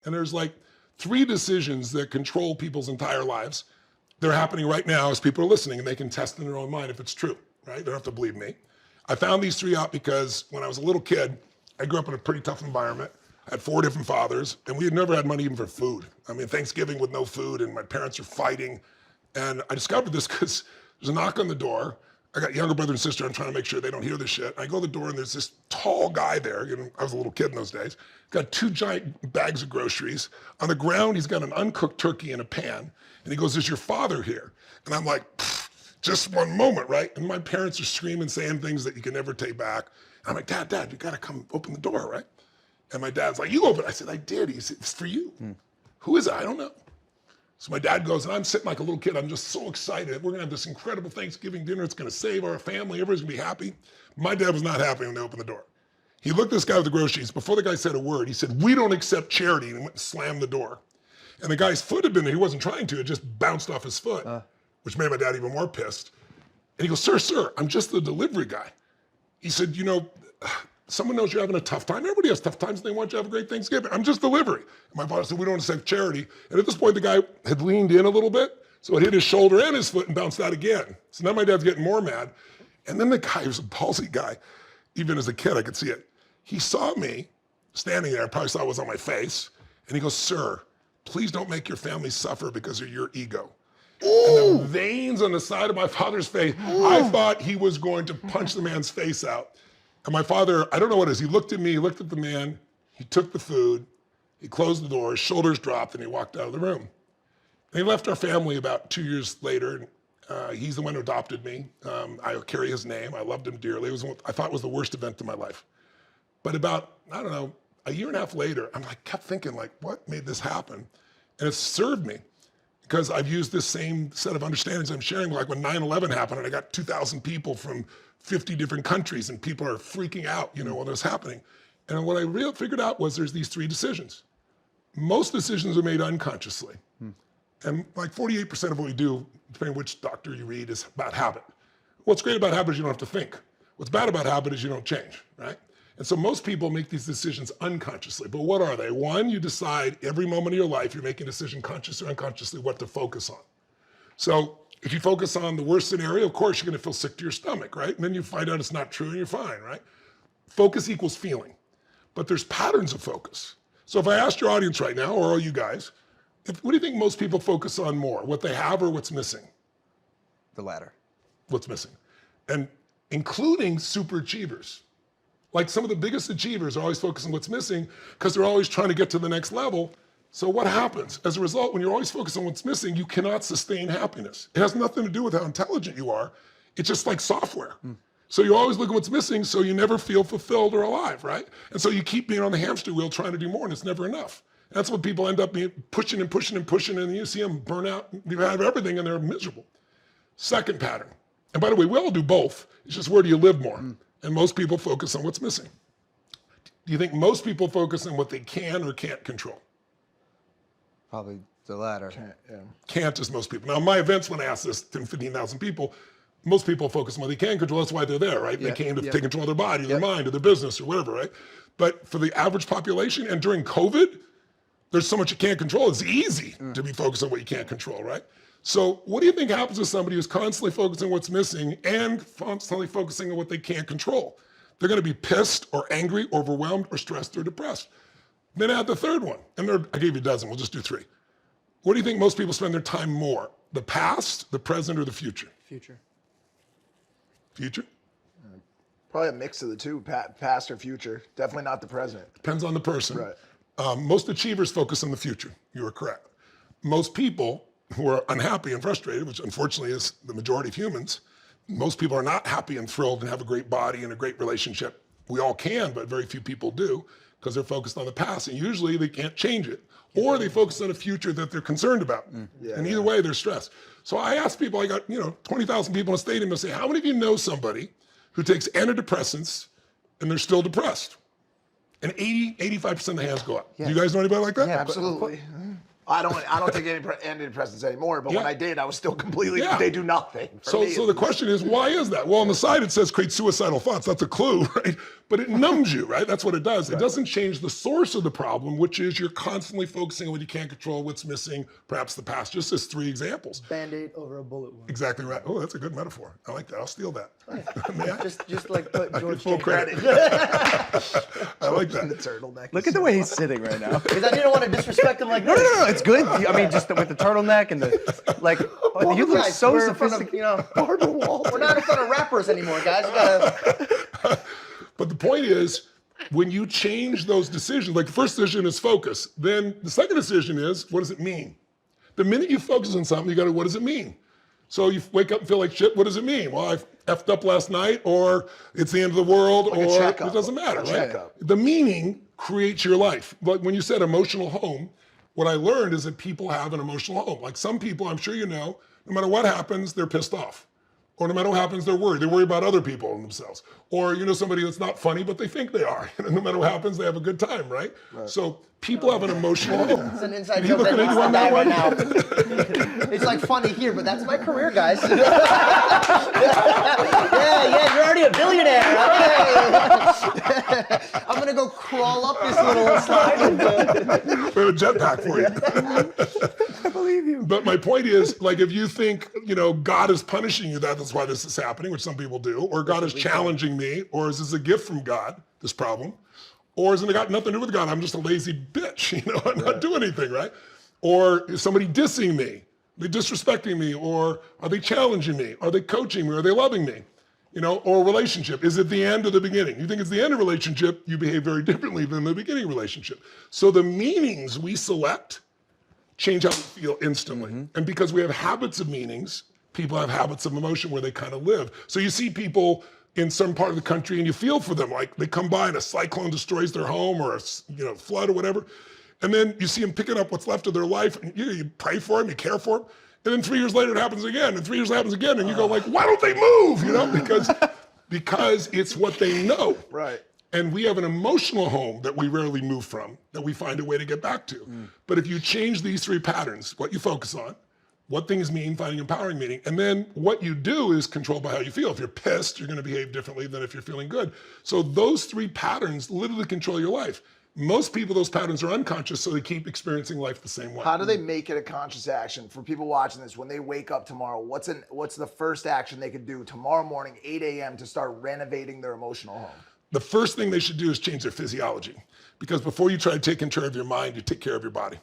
And there's like 3 decisions that control people's entire lives. They're happening right now as people are listening, and they can test in their own mind if it's true, right? They don't have to believe me. I found these 3 out because when I was a little kid, I grew up in a pretty tough environment. I had 4 different fathers, and we had never had money even for food. I mean, Thanksgiving with no food, and my parents are fighting. And I discovered this because there's a knock on the door. I got a younger brother and sister. I'm trying to make sure they don't hear this shit. I go to the door, and there's this tall guy there. You know, I was a little kid in those days. Got 2 giant bags of groceries. On the ground, he's got an uncooked turkey in a pan. And he goes, "Is your father here?" And I'm like, just one moment, right? And my parents are screaming, saying things that you can never take back. And I'm like, Dad, you gotta come open the door, right? And my dad's like, "You open." I said, "I did." He said, "It's for you." "Who is it?" "I don't know." So my dad goes, and I'm sitting like a little kid. I'm just so excited. We're gonna have this incredible Thanksgiving dinner. It's gonna save our family. Everybody's gonna be happy. My dad was not happy when they opened the door. He looked at this guy with the groceries. Before the guy said a word, he said, "We don't accept charity," and went and slammed the door. And the guy's foot had been there. He wasn't trying to. It just bounced off his foot, which made my dad even more pissed. And he goes, Sir, I'm just the delivery guy." He said, "You know, someone knows you're having a tough time. Everybody has tough times and they want you to have a great Thanksgiving. I'm just delivery." And my father said, "We don't accept charity." And at this point, the guy had leaned in a little bit, so it hit his shoulder and his foot and bounced out again. So now my dad's getting more mad. And then the guy, who's a ballsy guy, even as a kid, I could see it. He saw me standing there, probably saw it was on my face, and he goes, "Sir, please don't make your family suffer because of your ego." And the veins on the side of my father's face, I thought he was going to punch the man's face out. And my father, I don't know what it is, he looked at me, he looked at the man, he took the food, he closed the door, his shoulders dropped, and he walked out of the room. And he left our family about 2 years later. He's the one who adopted me. I carry his name. I loved him dearly. It was, I thought it was the worst event in my life. But about, I don't know, a year and a half later, I'm like, kept thinking, like, what made this happen? And it served me because I've used this same set of understandings I'm sharing. Like when 9/11 happened, and I got 2,000 people from 50 different countries, and people are freaking out, you know, when it was happening. And what I figured out was there's these 3 decisions. Most decisions are made unconsciously. And like 48% of what we do, depending on which doctor you read, is about habit. What's great about habit is you don't have to think. What's bad about habit is you don't change, right? And so most people make these decisions unconsciously. But what are they? 1, you decide every moment of your life, you're making a decision consciously or unconsciously what to focus on. So if you focus on the worst scenario, of course, you're gonna feel sick to your stomach, right? And then you find out it's not true and you're fine, right? Focus equals feeling. But there's patterns of focus. So if I asked your audience right now, or all you guys, what do you think most people focus on more? What they have or what's missing? The latter. What's missing. And including super achievers. Like some of the biggest achievers are always focusing on what's missing because they're always trying to get to the next level. So what happens? As a result, when you're always focused on what's missing, you cannot sustain happiness. It has nothing to do with how intelligent you are. It's just like software. So you always look at what's missing, so you never feel fulfilled or alive, right? And so you keep being on the hamster wheel trying to do more, and it's never enough. And that's what people end up being, pushing and pushing and pushing, and you see them burn out, you have everything, and they're miserable. Second pattern. And by the way, we all do both. It's just where do you live more? And most people focus on what's missing. Do you think most people focus on what they can or can't control? Probably the latter. Can't is most people. Now, in my events, when I ask this to 15,000 people, most people focus on what they can control. That's why they're there, right? They came to take control of their body, their mind, or their business, or whatever, right? But for the average population, and during COVID, there's so much you can't control. It's easy to be focused on what you can't control, right? So what do you think happens to somebody who's constantly focusing on what's missing and constantly focusing on what they can't control? They're gonna be pissed or angry, or overwhelmed, or stressed, or depressed. Then add the third one, and I gave you a dozen, we'll just do 3. What do you think most people spend their time more? The past, the present, or the future? Future. Future? Probably a mix of the 2, past or future. Definitely not the present. Depends on the person. Right. Most achievers focus on the future. You are correct. Most people who are unhappy and frustrated, which unfortunately is the majority of humans, most people are not happy and thrilled and have a great body and a great relationship. We all can, but very few people do because they're focused on the past, and usually they can't change it. Or they focus on a future that they're concerned about. And either way, they're stressed. So I ask people, I got 20,000 people in a stadium, and say, how many of you know somebody who takes antidepressants and they're still depressed? And 85% of the hands go up. Do you guys know anybody like that? Absolutely. I don't take any antidepressants anymore, but when Yeah. I did, I was still completely. Yeah. They do nothing. For So, me, so the question is, why is that? Well, on the side it says create suicidal thoughts. That's a clue, right? But it numbs you, right? That's what it does. It doesn't change the source of the problem, which is you're constantly focusing on what you can't control, what's missing, perhaps the past. Just as 3 examples. Band-Aid over a bullet wound. Exactly right. Oh, that's a good metaphor. I like that. I'll steal that. May I? Just like put George Full J. credit. I like the that. turtleneck. Look at the way he's sitting right now. Because I didn't want to disrespect him like No, this. no, no, it's good. I mean, just with the turtleneck and the like. You look Guys, so we're in front of, sophisticated. we're not in front of rappers anymore, guys. You gotta, But the point is, when you change those decisions, like the first decision is focus, then the second decision is, what does it mean? The minute you focus on something, you got to, what does it mean? So you wake up and feel like shit, what does it mean? Well, I effed up last night, or it's the end of the world, Like a or checkup. it doesn't matter, A right? checkup. The meaning creates your life. But when you said emotional home, what I learned is that people have an emotional home. Like some people, I'm sure you know, no matter what happens, they're pissed off. Or no matter what happens, they're worried. They worry about other people and themselves. Or you know somebody that's not funny, but they think they are. And no matter what happens, they have a good time, right? So people have an emotional home. it's an inside You joke that looking at needs you to on die that right one? now. It's like funny here, but that's my career, guys. yeah, you're already a billionaire. Okay. I'm gonna go crawl up this little slide. We have a jetpack for you. I believe you. But my point is, like, if you think, you know, God is punishing you, that's why this is happening, which some people do, or God is challenging me, or is this a gift from God, this problem? Or has it got nothing to do with God? I'm just a lazy bitch, you know, I'm not doing anything, right? Or is somebody dissing me? Are they disrespecting me? Or are they challenging me? Are they coaching me? Are they loving me? You know, or relationship. Is it the end or the beginning? You think it's the end of relationship, you behave very differently than the beginning of relationship. So the meanings we select change how we feel instantly. And because we have habits of meanings, people have habits of emotion where they kind of live. So you see people in some part of the country and you feel for them, like they come by and a cyclone destroys their home or a flood or whatever. And then you see them picking up what's left of their life and you pray for them, you care for them. And then 3 years later it happens again, and 3 years it happens again, and you go like, why don't they move? You know, because it's what they know. Right. And we have an emotional home that we rarely move from, that we find a way to get back to. But if you change these 3 patterns, what you focus on, what things mean, finding empowering meaning, and then what you do is controlled by how you feel. If you're pissed, you're gonna behave differently than if you're feeling good. So those 3 patterns literally control your life. Most people, those patterns are unconscious, so they keep experiencing life the same way. How do they make it a conscious action for people watching this? When they wake up tomorrow, what's the first action they could do tomorrow morning, 8 a.m. to start renovating their emotional home? The first thing they should do is change their physiology. Because before you try to take care of your mind, you take care of your body.